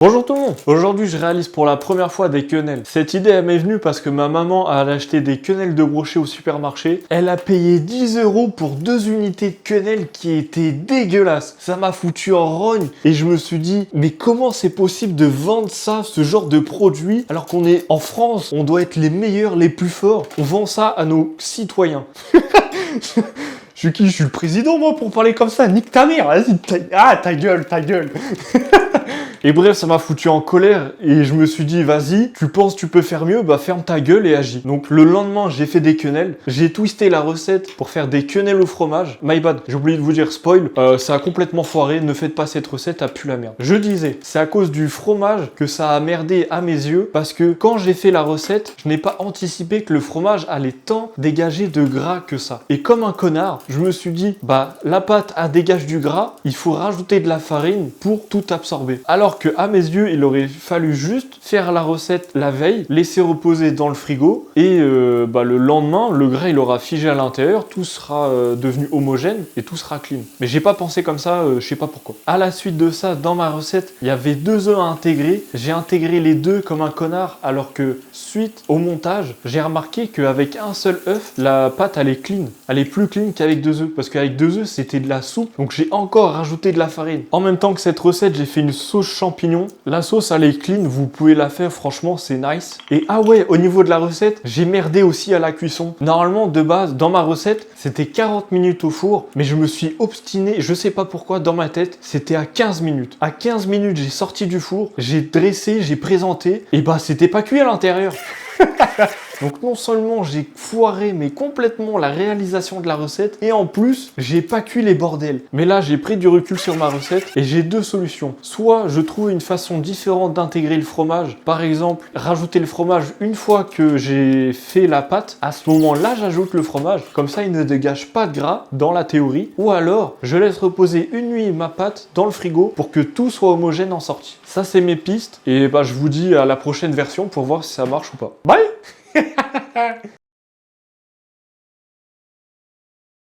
Bonjour tout le monde. Aujourd'hui je réalise pour la première fois des quenelles. Cette idée elle m'est venue parce que ma maman a acheté des quenelles de brochet au supermarché. Elle a payé 10 € pour 2 unités de quenelles qui étaient dégueulasses. Ça m'a foutu en rogne et je me suis dit mais comment c'est possible de vendre ça, ce genre de produit, alors qu'on est en France, on doit être les meilleurs, les plus forts. On vend ça à nos citoyens. Je suis qui? Je suis le président moi pour parler comme ça. Nique ta mère, vas-y. Ta gueule, ta gueule. Et bref, ça m'a foutu en colère et je me suis dit, vas-y, tu penses tu peux faire mieux, bah ferme ta gueule et agis. Donc le lendemain, j'ai fait des quenelles. J'ai twisté la recette pour faire des quenelles au fromage. My bad, j'ai oublié de vous dire, spoil, ça a complètement foiré, ne faites pas cette recette, ça pue la merde. Je disais, c'est à cause du fromage que ça a merdé à mes yeux parce que quand j'ai fait la recette, je n'ai pas anticipé que le fromage allait tant dégager de gras que ça. Et comme un connard, je me suis dit, bah la pâte a dégage du gras, il faut rajouter de la farine pour tout absorber. Alors que à mes yeux, il aurait fallu juste faire la recette la veille, laisser reposer dans le frigo et le lendemain, le gras il aura figé à l'intérieur, tout sera devenu homogène et tout sera clean. Mais j'ai pas pensé comme ça, je sais pas pourquoi. À la suite de ça, dans ma recette, il y avait 2 œufs à intégrer. J'ai intégré les deux comme un connard alors que suite au montage, j'ai remarqué qu'avec un seul œuf, la pâte elle est clean. Elle est plus clean qu'avec 2 œufs parce qu'avec 2 œufs, c'était de la soupe. Donc j'ai encore rajouté de la farine. En même temps que cette recette, j'ai fait une sauce champignon. La sauce elle est clean, vous pouvez la faire, franchement c'est nice. Et ah ouais, au niveau de la recette, j'ai merdé aussi à la cuisson. Normalement de base, dans ma recette, c'était 40 minutes au four, mais je me suis obstiné, je sais pas pourquoi, dans ma tête, c'était à 15 minutes. À 15 minutes, j'ai sorti du four, j'ai dressé, j'ai présenté, et bah c'était pas cuit à l'intérieur. Donc non seulement j'ai foiré mais complètement la réalisation de la recette et en plus j'ai pas cuit les bordels. Mais là j'ai pris du recul sur ma recette et j'ai deux solutions. Soit je trouve une façon différente d'intégrer le fromage. Par exemple rajouter le fromage une fois que j'ai fait la pâte. À ce moment-là j'ajoute le fromage. Comme ça il ne dégage pas de gras dans la théorie. Ou alors je laisse reposer une nuit ma pâte dans le frigo pour que tout soit homogène en sortie. Ça c'est mes pistes et bah je vous dis à la prochaine version pour voir si ça marche ou pas. Bye.